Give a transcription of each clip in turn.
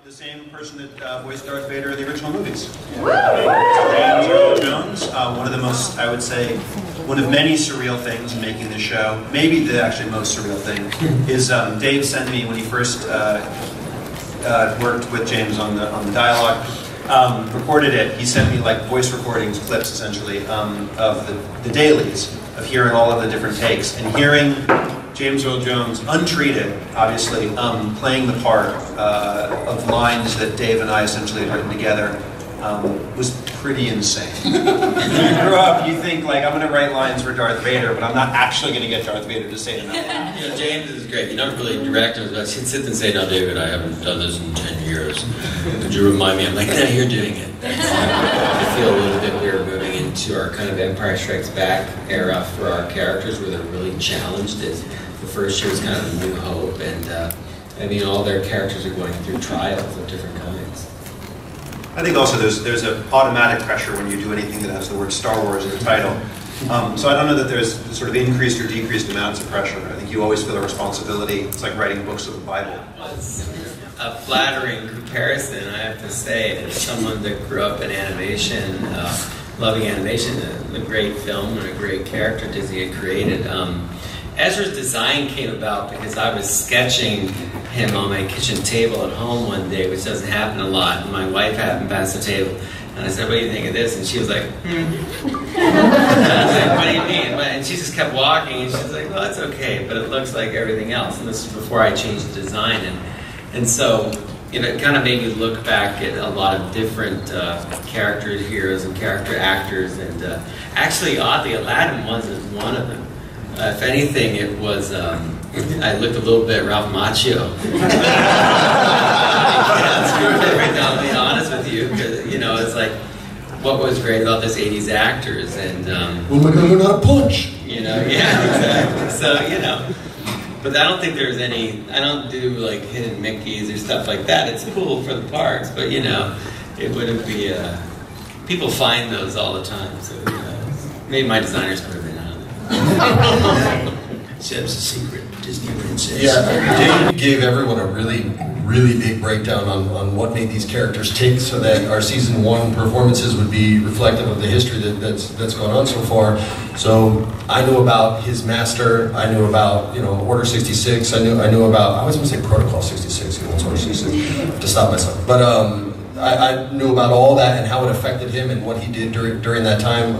the same person that voiced Darth Vader in the original movies. James Earl Jones, one of the most, I would say, one of many surreal things in making the show, maybe the actually most surreal thing, is Dave sent me, when he first worked with James on the dialogue, recorded it, he sent me like voice recordings, clips essentially, of the dailies, of hearing all of the different takes, and hearing James Earl Jones, untreated, obviously, playing the part of lines that Dave and I essentially had written together, was pretty insane. When you grow up, you think, like, I'm going to write lines for Darth Vader, but I'm not actually going to get Darth Vader to say them out loud. You know, James is great. You don't really direct him, but he'd sit and say, "No, David, I haven't done this in 10 years. Could you remind me?" I'm like, "No, you're doing it." I feel a little bit weird moving into our kind of Empire Strikes Back era for our characters, where they're really challenged. The first year is kind of a new hope, and I mean, all their characters are going through trials of different kinds. I think also there's an automatic pressure when you do anything that has the word Star Wars in the title. So I don't know that there's sort of increased or decreased amounts of pressure. I think you always feel a responsibility. It's like writing books of the Bible. It's a flattering comparison, I have to say, as someone that grew up in animation, loving animation, a great film and a great character Disney had created. Ezra's design came about because I was sketching him on my kitchen table at home one day, which doesn't happen a lot, and my wife happened past the table, and I said, "What do you think of this?" And she was like, And I was like, "What do you mean?" And she just kept walking, and she was like, "Well, it's okay, but it looks like everything else." And this is before I changed the design, and so, you know, it kind of made me look back at a lot of different character heroes and character actors, and actually, oddly, Aladdin wasn't one of them. If anything, it was, I looked a little bit Ralph Macchio. I'll be honest with you, because, you know, it's like, what was great about this 80s actors, and... well, my God, we're not a punch! You know, yeah, exactly. So, you know, but I don't think there's any, I don't do, like, hidden Mickeys or stuff like that. It's cool for the parks, but, you know, it wouldn't be, people find those all the time, so, you know, maybe my designers put them in. Seb's a secret Disney princess. Yeah, Dave gave everyone a really big breakdown on what made these characters tick, so that our season 1 performances would be reflective of the history that's gone on so far. So I knew about his master. I knew about, you know, Order 66. I knew about, I was going to say Protocol 66. It was Order 66 to stop myself. But I knew about all that and how it affected him and what he did during that time.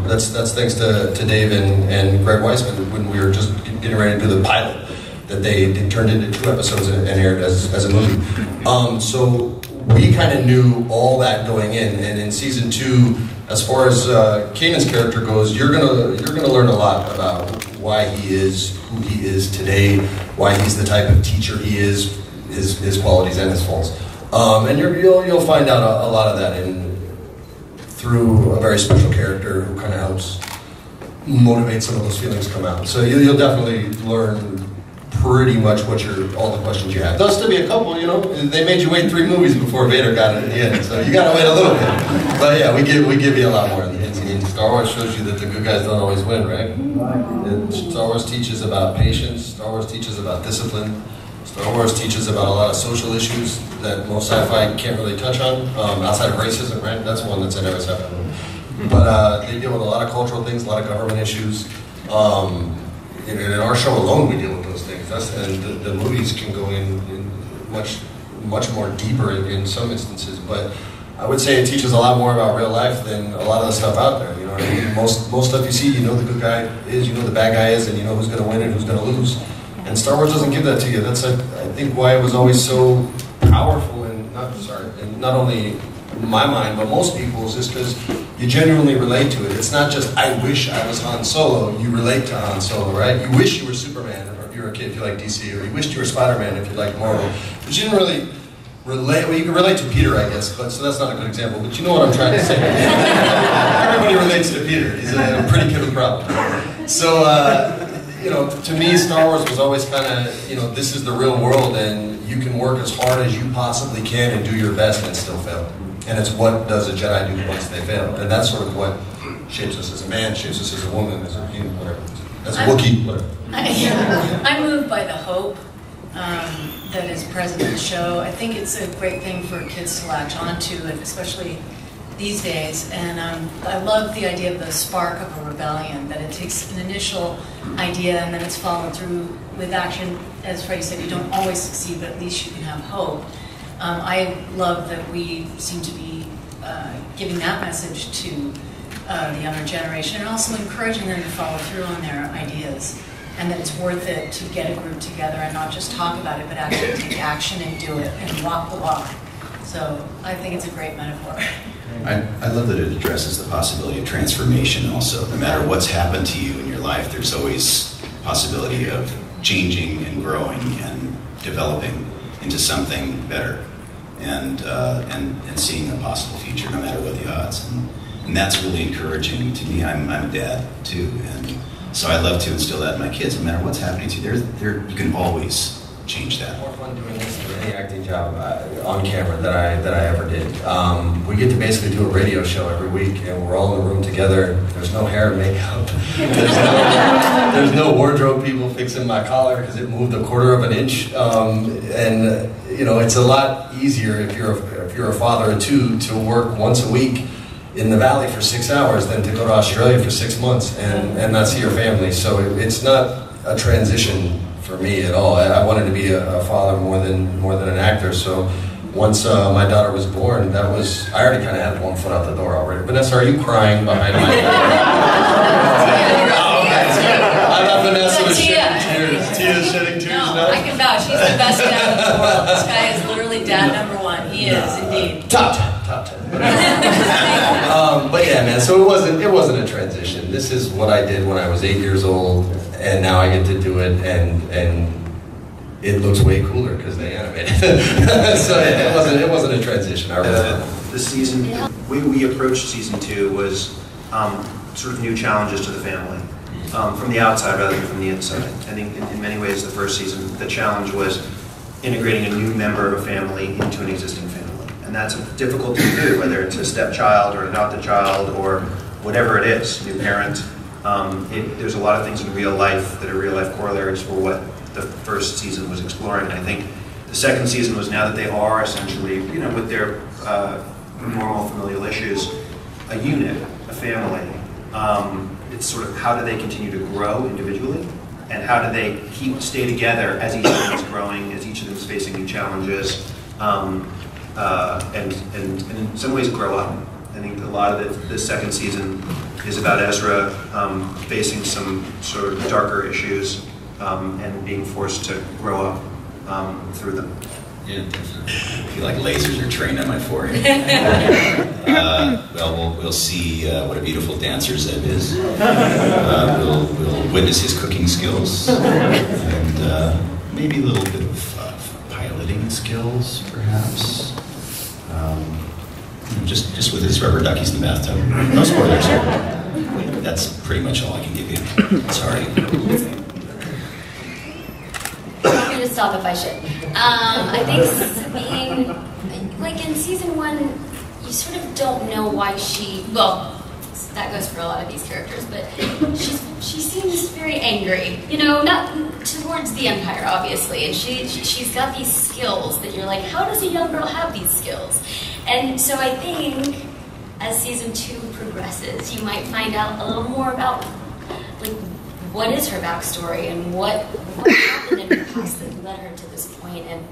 That's thanks to Dave and Greg Weisman when we were just getting ready to do the pilot that they turned into 2 episodes and aired as a movie. So we kind of knew all that going in, and in season 2, as far as Kanan's character goes, you're gonna learn a lot about why he is who he is today, why he's the type of teacher he is, his qualities and his faults. And you'll find out a lot of that through a very special character who kind of helps motivate some of those feelings come out. So you'll definitely learn pretty much all the questions you have. There'll still be a couple, you know. They made you wait 3 movies before Vader got it at the end, so you got to wait a little bit. But yeah, we give you a lot more in the end. I mean, Star Wars shows you that the good guys don't always win, right? Star Wars teaches about patience. Star Wars teaches about discipline. Star Wars teaches about a lot of social issues that most sci-fi can't really touch on, outside of racism, right? That's one that's in every sci-fi movie. But they deal with a lot of cultural things, a lot of government issues. In our show alone, we deal with those things. And the movies can go in much more deeper in some instances. But I would say it teaches a lot more about real life than a lot of the stuff out there. You know what I mean? Most stuff you see, you know the good guy is, you know the bad guy is, and you know who's going to win and who's going to lose. And Star Wars doesn't give that to you. That's, I think, why it was always so powerful, and not only in my mind, but most people's, is because you genuinely relate to it. It's not just, I wish I was Han Solo. You relate to Han Solo, right? You wish you were Superman, or if you're a kid, if you like DC, or you wished you were Spider-Man if you like Marvel. But you didn't really relate, well, you can relate to Peter, I guess, but so that's not a good example, but you know what I'm trying to say. Everybody relates to Peter. He's a pretty kid with problems. So, you know, to me, Star Wars was always kind of, you know, this is the real world, and you can work as hard as you possibly can and do your best and still fail. And it's what does a Jedi do once they fail. And that's sort of what shapes us as a man, shapes us as a woman, as a human, whatever. As a Wookiee, whatever. I'm moved by the hope that is present in the show. I think it's a great thing for kids to latch onto, especially these days. And I love the idea of the spark of a rebellion, that it takes an initial idea and then it's followed through with action. As Freddie said, you don't always succeed, but at least you can have hope. I love that we seem to be giving that message to the younger generation, and also encouraging them to follow through on their ideas, and that it's worth it to get a group together and not just talk about it, but actually take action and do it and walk the walk. So I think it's a great metaphor. I love that it addresses the possibility of transformation also. No matter what's happened to you in your life, there's always possibility of changing and growing and developing into something better, and seeing a possible future no matter what the odds. And that's really encouraging to me. I'm a dad too, and so I love to instill that in my kids. No matter what's happening to you, you can always change that. More fun doing this than any acting job on camera that I ever did. We get to basically do a radio show every week, and we're all in the room together. There's no hair and makeup. There's no wardrobe people fixing my collar because it moved 1/4 of an inch. And you know, it's a lot easier if you're a father of two to work once a week in the Valley for 6 hours than to go to Australia for 6 months and not see your family. So it's not a transition for me at all. I wanted to be a father more than an actor. So once my daughter was born, I already kind of had one foot out the door already. Vanessa, are you crying behind my I thought Vanessa was shedding tears. Tiya's shedding tears now? I can vouch. He's the best dad in the world. This guy is literally dad number one. He is, indeed. Top 10. But yeah, man, so it wasn't a transition. This is what I did when I was 8 years old, and now I get to do it, and it looks way cooler because they animated it. So it wasn't a transition. The season, the way we approached season 2 was sort of new challenges to the family, from the outside rather than from the inside. I think in many ways the first season, the challenge was integrating a new member of a family into an existing family. And that's difficult to do, whether it's a stepchild or an adopted child or whatever it is, new parent. There's a lot of things in real life that are real life corollaries for what the first season was exploring. And I think the second season was, now that they are essentially, with their normal familial issues, a unit, a family. It's sort of, how do they continue to grow individually, and how do they stay together as each of them is growing, as each of them is facing new challenges, and in some ways grow up. I think a lot of the second season is about Ezra facing some sort of darker issues and being forced to grow up through them. Yeah, definitely. I feel like lasers are trained on my forehead. Well, we'll see what a beautiful dancer Zeb is. We'll witness his cooking skills, and maybe a little bit of piloting skills, perhaps. Just with his rubber duckies in the bathtub. No spoilers here. That's pretty much all I can give you. Sorry. I'm going to stop if I should. I think Sabine, like in season 1, you sort of don't know why that goes for a lot of these characters, but she seems very angry, not towards the Empire, obviously, and she's got these skills that you're like, how does a young girl have these skills? And so I think as season 2 progresses, you might find out a little more about what is her backstory and what happened in her past that led her to this point. And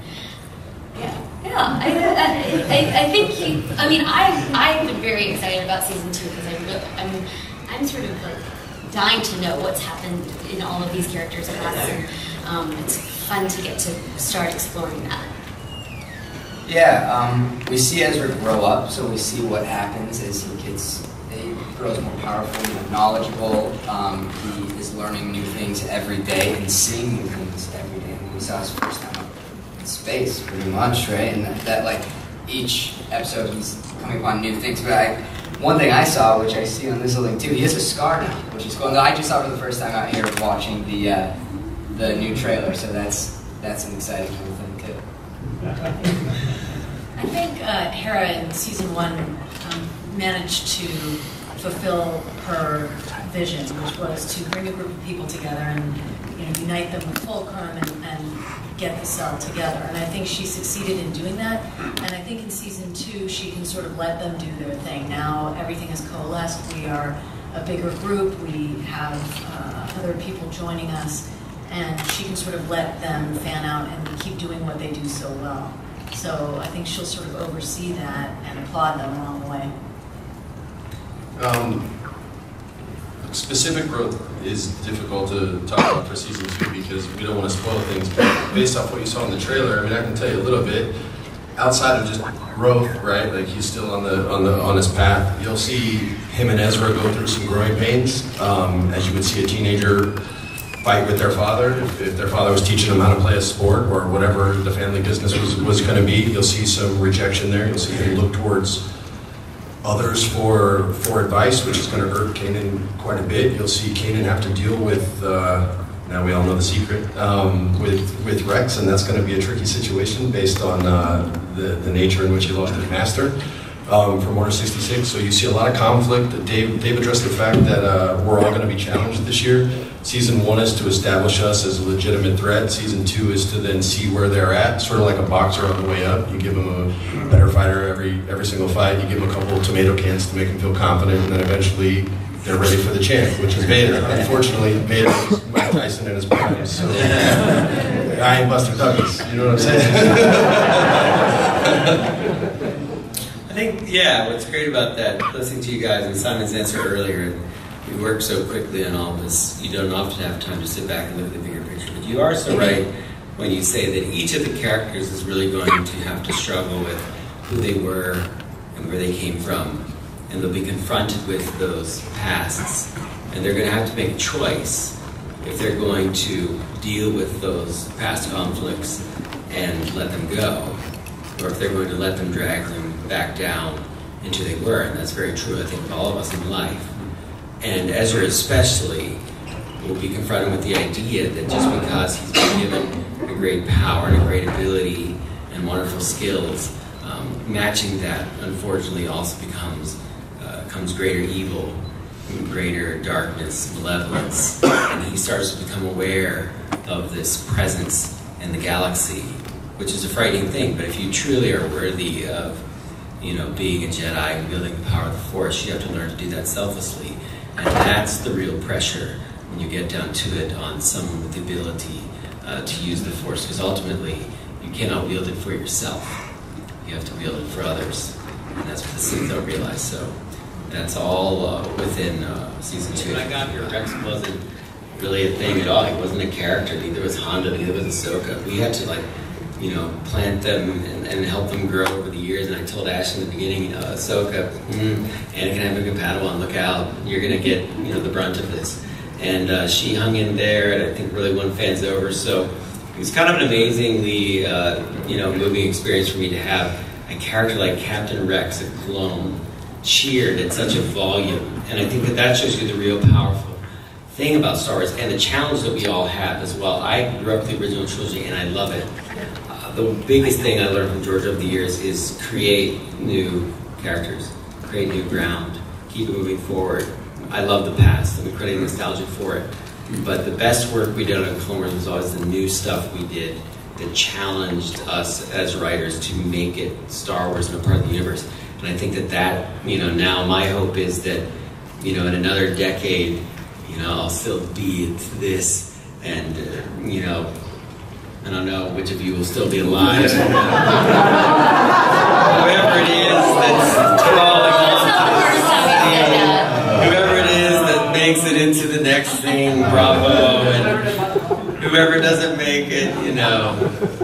I think I've been very excited about season 2 because I'm sort of like dying to know what's happened in all of these characters' pasts, and it's fun to get to start exploring that. Yeah, we see Ezra grow up, so we see what happens as he grows more powerful, more knowledgeable. He is learning new things every day and seeing new things every day. And we saw his first time up in space, pretty much, right? And that like each episode he's coming upon new things. But one thing I saw, which I see on this little thing too, he has a scar now, which is cool. I just saw it for the first time out here watching the new trailer, so that's an exciting kind of thing too. I think Hera in season 1 managed to fulfill her vision, which was to bring a group of people together and unite them with fulcrum and get the cell together. And I think she succeeded in doing that. And I think in season 2, she can sort of let them do their thing. Now everything is coalesced. We are a bigger group. We have other people joining us. And she can sort of let them fan out and keep doing what they do so well. So I think she'll sort of oversee that and applaud them along the way. Specific growth is difficult to talk about for season 2 because we don't want to spoil things. But based off what you saw in the trailer, I mean, I can tell you a little bit. Outside of just growth, right? Like he's still on his path. You'll see him and Ezra go through some growing pains, as you would see a teenager fight with their father. If their father was teaching them how to play a sport or whatever the family business was going to be, you'll see some rejection there. You'll see him look towards others for advice, which is going to hurt Kanan quite a bit. You'll see Kanan have to deal with, now we all know the secret, with Rex, and that's going to be a tricky situation based on the nature in which he lost his master from Order 66. So you see a lot of conflict. Dave addressed the fact that we're all going to be challenged this year. Season 1 is to establish us as a legitimate threat. Season 2 is to then see where they're at, sort of like a boxer on the way up. You give them a better fighter every single fight. You give them a couple of tomato cans to make them feel confident, and then eventually they're ready for the champ, which is Vader. Unfortunately, Vader is Mike Tyson in his prime, so I ain't Buster Douglas. You know what I'm saying? I think, yeah, what's great about that, listening to you guys and Simon's answer earlier, we work so quickly on all this, you don't often have time to sit back and look at the bigger picture. But you are so right when you say that each of the characters is really going to have to struggle with who they were and where they came from. And they'll be confronted with those pasts. And they're going to have to make a choice if they're going to deal with those past conflicts and let them go, or if they're going to let them drag them back down into who they were. And that's very true, I think, of all of us in life. And Ezra especially will be confronted with the idea that just because he's been given a great power and a great ability and wonderful skills, matching that, unfortunately, also becomes greater evil, greater darkness, malevolence, and he starts to become aware of this presence in the galaxy, which is a frightening thing. But if you truly are worthy of, being a Jedi and wielding the power of the Force, you have to learn to do that selflessly. And that's the real pressure when you get down to it on someone with the ability to use the Force, because ultimately you cannot wield it for yourself. You have to wield it for others, and that's what the Sith don't realize. So that's all within season 2. I got here, Rex wasn't really a thing at all. He wasn't a character. Neither was Honda. Neither was Ahsoka. We had to plant them and help them grow over the years. And I told Ash in the beginning, Ahsoka, Anakin having a Padawan, look out, you're going to get the brunt of this. And she hung in there, and I think really won fans over. So it was kind of an amazingly moving experience for me to have a character like Captain Rex, a clone, cheered at such a volume. And I think that shows you the real powerful thing about Star Wars and the challenge that we all have as well. I grew up with the original trilogy, and I love it. The biggest thing I learned from George over the years is create new characters, create new ground, keep it moving forward. I love the past. I'm incredibly nostalgic for it. But the best work we did on Clone Wars was always the new stuff we did that challenged us as writers to make it Star Wars and a part of the universe. And I think that now my hope is that, in another decade, I'll still be this, and, I don't know which of you will still be alive. Whoever it is that's crawling on, whoever it is that makes it into the next thing, bravo, and whoever doesn't make it,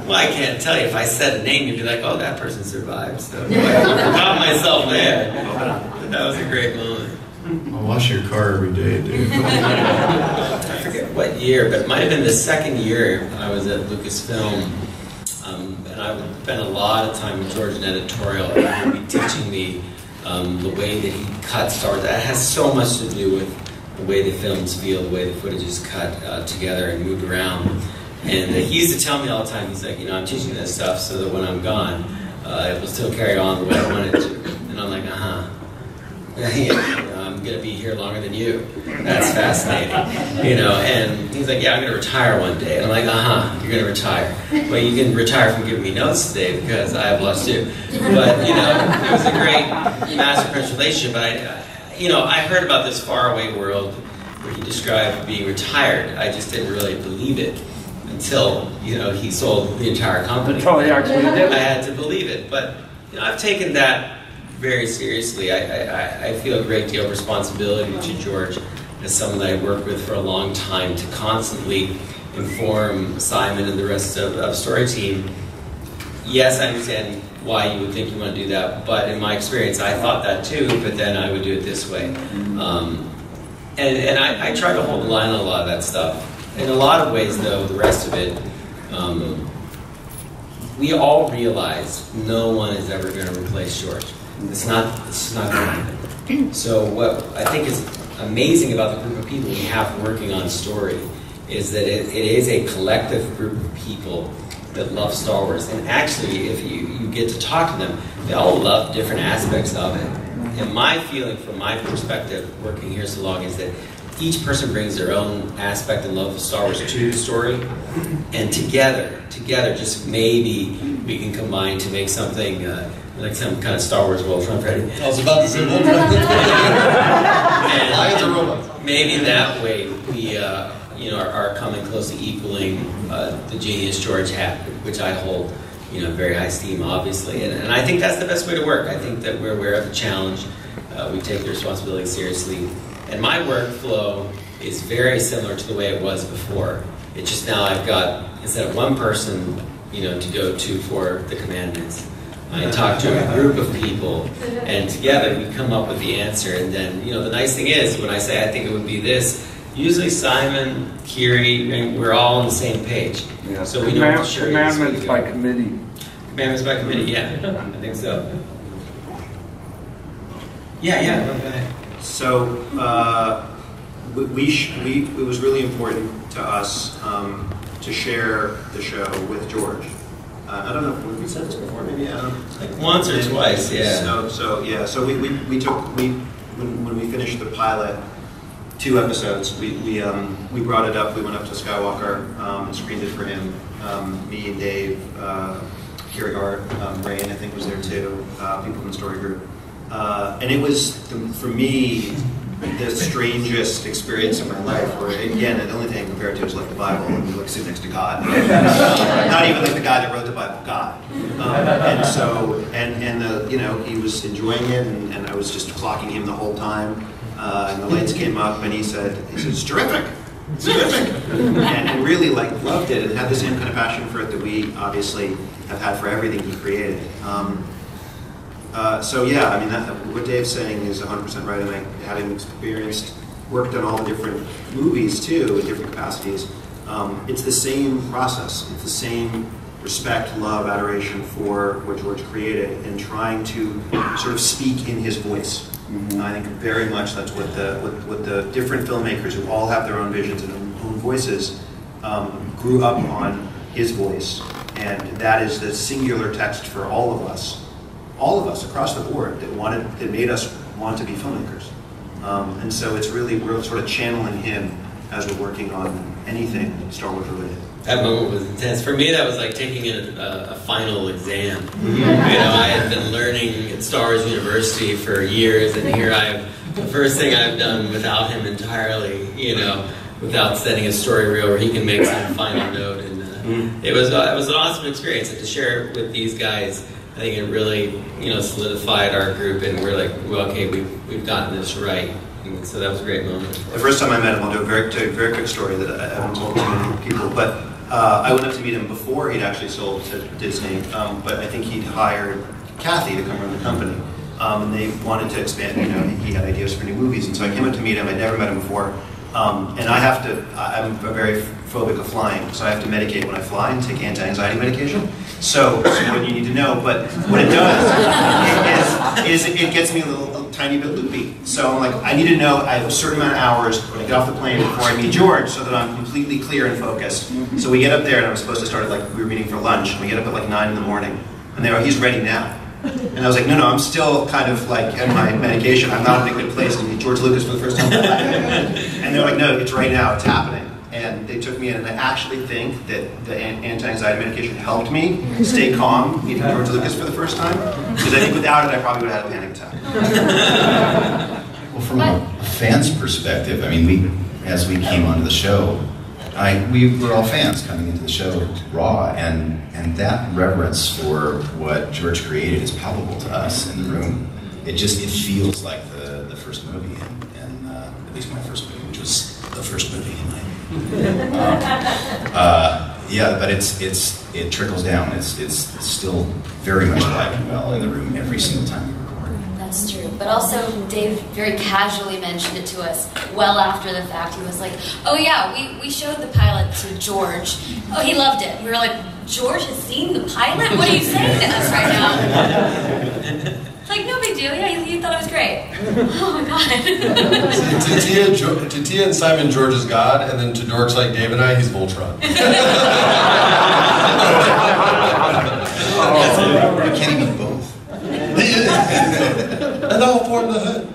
well, I can't tell you. If I said a name, you'd be like, oh, that person survived. So I forgot myself there. But that was a great moment. I wash your car every day, dude. I forget what year, but it might have been the second year I was at Lucasfilm. And I would spend a lot of time with George in editorial, and he would be teaching me the way that he cut Star Wars. That has so much to do with the way the films feel, the way the footage is cut together and moved around. And he used to tell me all the time, he's like, I'm teaching this stuff so that when I'm gone, it will still carry on the way I want it to. And I'm like, I'm going to be here longer than you. That's fascinating. You know, and he's like, yeah, I'm going to retire one day. And I'm like, you're going to retire. Well, you can retire from giving me notes today because I have lost too. But, you know, it was a great master-apprentice relationship. But I heard about this faraway world where he described being retired. I just didn't really believe it until, you know, he sold the entire company. Until he actually did. I had to believe it. But, you know, I've taken that very seriously. I feel a great deal of responsibility to George as someone that I worked with for a long time to constantly inform Simon and the rest of Story Team. Yes, I understand why you would think you want to do that, but in my experience, I thought that too, but then I would do it this way. And I try to hold the line on a lot of that stuff. In a lot of ways, though, the rest of it, we all realize no one is ever going to replace George. It's not going to happen. So what I think is amazing about the group of people we have working on Story is that it is a collective group of people that love Star Wars. And actually, if you get to talk to them, they all love different aspects of it. And my feeling from my perspective, working here so long, is that each person brings their own aspect and love of Star Wars to the story. And together, just maybe we can combine to make something like some kind of Star Wars world. Freddie. I was about to say Voltron. Lions or robots. Maybe that way we are coming close to equaling the genius George had, which I hold very high esteem, obviously. And I think that's the best way to work. I think that we're aware of the challenge. We take the responsibility seriously. And my workflow is very similar to the way it was before. It's just now I've got, instead of one person, to go to for the commandments, I talk to a group of people, and together we come up with the answer. And then, the nice thing is, when I say I think it would be this, usually Simon, Kiri, we're all on the same page. Yeah. So we know for sure. Commandments by committee. Commandments by committee, yeah. I think so. Yeah, go ahead. So, it was really important to us to share the show with George. I don't know if we said this before, maybe, I don't know. Like once or twice, yeah. So when we finished the pilot, 2 episodes, we brought it up, we went up to Skywalker and screened it for him. Me and Dave, Kierkegaard, Rain, I think was there too, people from the story group. And it was, for me, the strangest experience of my life, where, again, the only thing I can compare it to is like the Bible, and you sit next to God. Not even like the guy that wrote the Bible, God. He was enjoying it, and I was just clocking him the whole time. And the lights came up, and he said, it's terrific. It's terrific. and really loved it, and had the same kind of passion for it that we obviously have had for everything he created. What Dave's saying is 100% right, and I having worked on all the different movies too, in different capacities, it's the same process. It's the same respect, love, adoration for what George created, and trying to sort of speak in his voice. Mm-hmm. I think very much that's what the different filmmakers who all have their own visions and own voices grew up on his voice, and that is the singular text for all of us across the board that made us want to be filmmakers. And so it's really, we're sort of channeling him as we're working on anything Star Wars related. That moment was intense. For me, that was like taking a final exam. I had been learning at Star Wars University for years, and here the first thing I've done without him entirely, without setting a story reel where he can make some final note. And it was an awesome experience, and to share it with these guys, I think it really, solidified our group, and we're like, well, okay, we've gotten this right. And so that was a great moment. The first time I met him, I'll do a very quick story that I haven't told to many people, but I went up to meet him before he'd actually sold to Disney, but I think he'd hired Kathy to come run the company, and they wanted to expand, he had ideas for new movies, and so I came up to meet him. I'd never met him before, and I'm very phobic of flying, so I have to medicate when I fly and take anti-anxiety medication. So what you need to know, but what it does is it gets me a tiny bit loopy. So I'm like, I need to know I have a certain amount of hours when I get off the plane before I meet George, so that I'm completely clear and focused. So we get up there, and I was supposed to start we were meeting for lunch, and we get up at 9 in the morning, and he's ready now. And I was like, no, I'm still kind of like in my medication. I'm not in a good place. I meet George Lucas for the first time. And they're like, no, it's right now. It's happening. And they took me in, and I actually think that the anti-anxiety medication helped me stay calm meeting George Lucas for the first time. Because I think without it, I probably would have had a panic attack. Well, from a fan's perspective, I mean, as we came onto the show, we were all fans coming into the show raw, and that reverence for what George created is palpable to us in the room. It feels like the first movie, and at least my first movie, which was the first movie in my yeah, but it trickles down. It's still very much alive and well in the room every single time we record. That's true. But also, Dave very casually mentioned it to us well after the fact. He was like, oh yeah, we showed the pilot to George. Oh, he loved it. We were like, George has seen the pilot? What are you saying to us right now? It's like, no big deal. Yeah, he thought it was great. Oh my God. To Tiya and Simon, George is God, and then to dorks like Dave and I, he's Voltron. You can't even both. And I'll form the hood.